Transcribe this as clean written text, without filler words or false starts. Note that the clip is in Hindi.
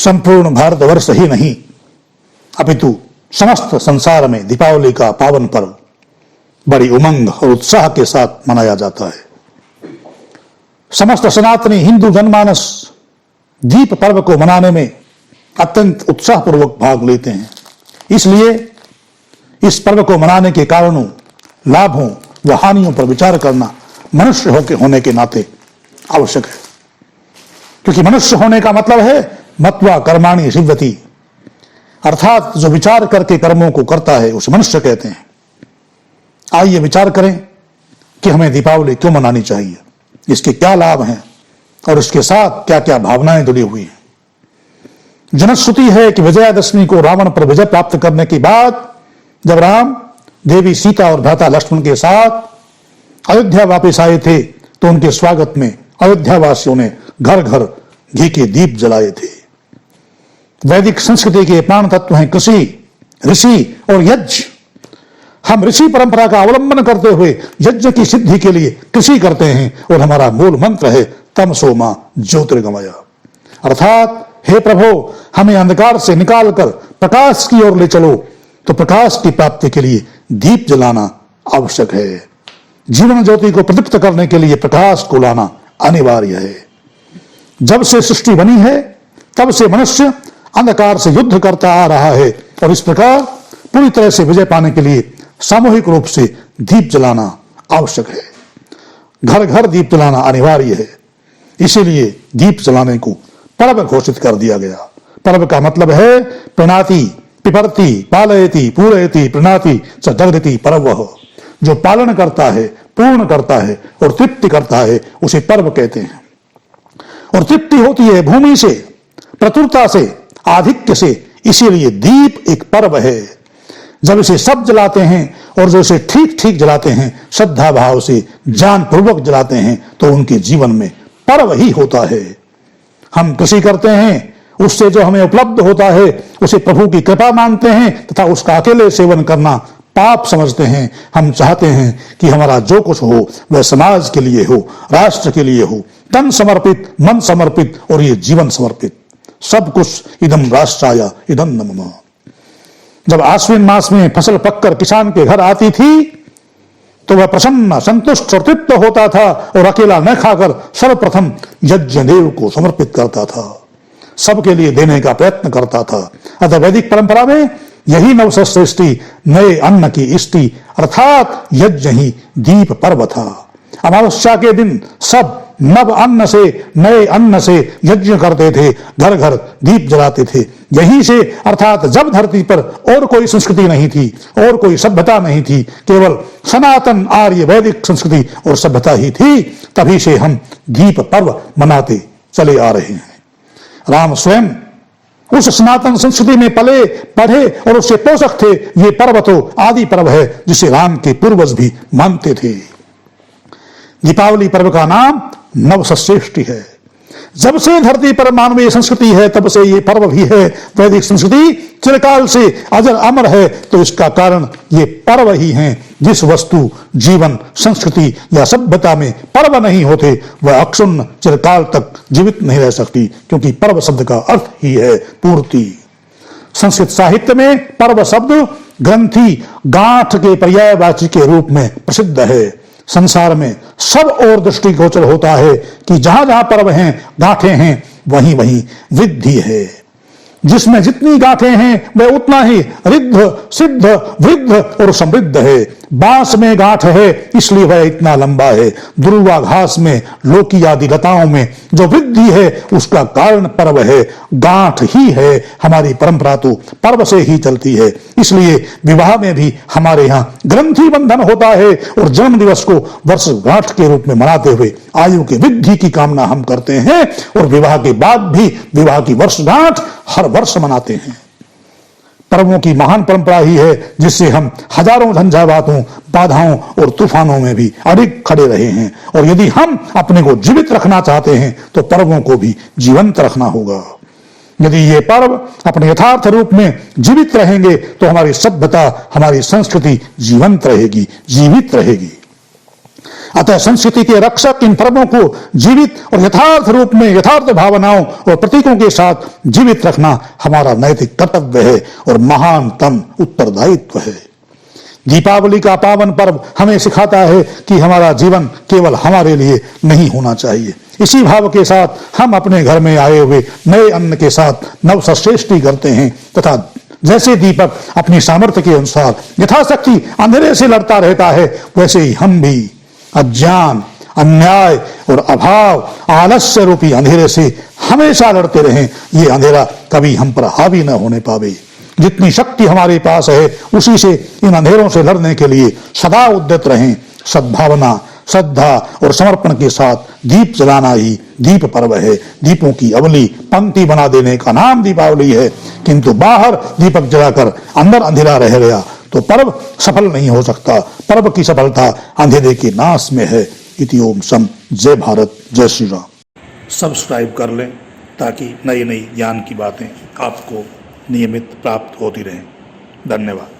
संपूर्ण भारतवर्ष ही नहीं अपितु समस्त संसार में दीपावली का पावन पर्व बड़ी उमंग और उत्साह के साथ मनाया जाता है। समस्त सनातनी हिंदू जनमानस दीप पर्व को मनाने में अत्यंत उत्साहपूर्वक भाग लेते हैं। इसलिए इस पर्व को मनाने के कारणों, लाभों व हानियों पर विचार करना मनुष्य होने के नाते आवश्यक है, क्योंकि मनुष्य होने का मतलब है मत्वा कर्माणि सिद्धति, अर्थात जो विचार करके कर्मों को करता है उसे मनुष्य कहते हैं। आइए विचार करें कि हमें दीपावली क्यों मनानी चाहिए, इसके क्या लाभ हैं और इसके साथ क्या क्या भावनाएं जुड़ी हुई हैं। जनश्रुति है कि विजयादशमी को रावण पर विजय प्राप्त करने के बाद जब राम देवी सीता और भ्राता लक्ष्मण के साथ अयोध्या वापस आए थे तो उनके स्वागत में अयोध्या वासियों ने घर घर घी के दीप जलाए थे। वैदिक संस्कृति के प्राण तत्व हैं कृषि, ऋषि और यज्ञ। हम ऋषि परंपरा का अवलंबन करते हुए यज्ञ की सिद्धि के लिए कृषि करते हैं और हमारा मूल मंत्र है तमसो मां ज्योतिर्गमय, अर्थात हे प्रभु हमें अंधकार से निकालकर प्रकाश की ओर ले चलो। तो प्रकाश की प्राप्ति के लिए दीप जलाना आवश्यक है। जीवन ज्योति को प्रदीप्त करने के लिए प्रकाश को लाना अनिवार्य है। जब से सृष्टि बनी है तब से मनुष्य अंधकार से युद्ध करता आ रहा है और इस प्रकार पूरी तरह से विजय पाने के लिए सामूहिक रूप से दीप जलाना आवश्यक है। घर घर दीप जलाना अनिवार्य है। इसीलिए दीप जलाने को पर्व घोषित कर दिया गया। पर्व का मतलब है प्रणति, पिपर्ति, पालयति, पूरयति, प्रणति च जगति पर्व। जो पालन करता है, पूर्ण करता है और तृप्ति करता है उसे पर्व कहते हैं। और तृप्ति होती है भूमि से, प्रचुरता से, आधिक्य से। इसीलिए दीप एक पर्व है। जब इसे सब जलाते हैं और जो इसे ठीक ठीक जलाते हैं, श्रद्धा भाव से जान पूर्वक जलाते हैं, तो उनके जीवन में पर्व ही होता है। हम कृषि करते हैं, उससे जो हमें उपलब्ध होता है उसे प्रभु की कृपा मानते हैं तथा उसका अकेले सेवन करना पाप समझते हैं। हम चाहते हैं कि हमारा जो कुछ हो वह समाज के लिए हो, राष्ट्र के लिए हो, तन समर्पित, मन समर्पित और ये जीवन समर्पित। सब कुछ इदम राष्ट्राय इदम न मम। जब आश्विन मास में फसल पककर किसान के घर आती थी तो वह प्रसन्न, संतुष्ट और तृप्त होता था और अकेला न खाकर सर्वप्रथम यज्ञ देव को समर्पित करता था, सबके लिए देने का प्रयत्न करता था। अतः वैदिक परंपरा में यही नवसृष्टि, नए अन्न की इष्टि अर्थात यज्ञ ही दीप पर्व था। अमावस्या के दिन सब नव अन्न से, नए अन्न से यज्ञ करते थे, घर घर दीप जलाते थे। यहीं से अर्थात जब धरती पर और कोई संस्कृति नहीं थी और कोई सभ्यता नहीं थी, केवल सनातन आर्य वैदिक संस्कृति और सभ्यता ही थी, तभी से हम दीप पर्व मनाते चले आ रहे हैं। राम स्वयं उस सनातन संस्कृति में पले पढ़े और उससे पोषक थे। ये पर्व तो आदि पर्व है जिसे राम के पूर्वज भी मानते थे। दीपावली पर्व का नाम नवसृष्टि है। जब से धरती पर मानवीय संस्कृति है तब से ये पर्व भी है। वैदिक संस्कृति चिरकाल से अजर अमर है, तो इसका कारण ये पर्व ही हैं। जिस वस्तु, जीवन, संस्कृति या सभ्यता में पर्व नहीं होते वह अक्षुण्ण चिरकाल तक जीवित नहीं रह सकती, क्योंकि पर्व शब्द का अर्थ ही है पूर्ति। संस्कृत साहित्य में पर्व शब्द ग्रंथि, गांठ के पर्यायवाची के रूप में प्रसिद्ध है। संसार में सब और दृष्टिगोचर होता है कि जहां जहां पर्व हैं, गांठें हैं, वहीं वहीं वृद्धि है। जिसमें जितनी गांठें हैं वह उतना ही रिद्ध, सिद्ध, वृद्ध और समृद्ध है। बांस में गांठ है इसलिए वह इतना लंबा है। दुर्वा घास में, लौकी आदि लताओं में जो वृद्धि है उसका कारण पर्व है, गांठ ही है। हमारी परंपरा तो पर्व से ही चलती है। इसलिए विवाह में भी हमारे यहाँ ग्रंथि बंधन होता है और जन्म दिवस को वर्षगांठ के रूप में मनाते हुए आयु की वृद्धि की कामना हम करते हैं और विवाह के बाद भी विवाह की वर्षगांठ हर वर्ष मनाते हैं। पर्वों की महान परंपरा ही है जिससे हम हजारों झंझावातों, बाधाओं और तूफानों में भी अडिग खड़े रहे हैं। और यदि हम अपने को जीवित रखना चाहते हैं तो पर्वों को भी जीवंत रखना होगा। यदि ये पर्व अपने यथार्थ रूप में जीवित रहेंगे तो हमारी सभ्यता, हमारी संस्कृति जीवंत रहेगी, जीवित रहेगी। अतः संस्कृति के रक्षक इन पर्वों को जीवित और यथार्थ रूप में यथार्थ भावनाओं और प्रतीकों के साथ जीवित रखना हमारा नैतिक कर्तव्य है और महानतम उत्तरदायित्व है। दीपावली का पावन पर्व हमें सिखाता है कि हमारा जीवन केवल हमारे लिए नहीं होना चाहिए। इसी भाव के साथ हम अपने घर में आए हुए नए अन्न के साथ नव सृष्टि करते हैं तथा जैसे दीपक अपनी सामर्थ्य के अनुसार यथाशक्ति अंधेरे से लड़ता रहता है, वैसे ही हम भी अज्ञान, अन्याय और अभाव, आलस्य रूपी अंधेरे से हमेशा लड़ते रहें। ये अंधेरा कभी हम पर हावी न होने पावे। जितनी शक्ति हमारे पास है उसी से इन अंधेरों से लड़ने के लिए सदा उद्यत रहें। सद्भावना, श्रद्धा और समर्पण के साथ दीप जलाना ही दीप पर्व है। दीपों की अवली पंक्ति बना देने का नाम दीपावली है, किंतु बाहर दीपक जलाकर अंदर अंधेरा रह गया तो पर्व सफल नहीं हो सकता। पर्व की सफलता अंधेरे के नाश में है। इति ओम सम। जय भारत, जय श्री राम। सब्सक्राइब कर लें ताकि नई नई ज्ञान की बातें आपको नियमित प्राप्त होती रहें। धन्यवाद।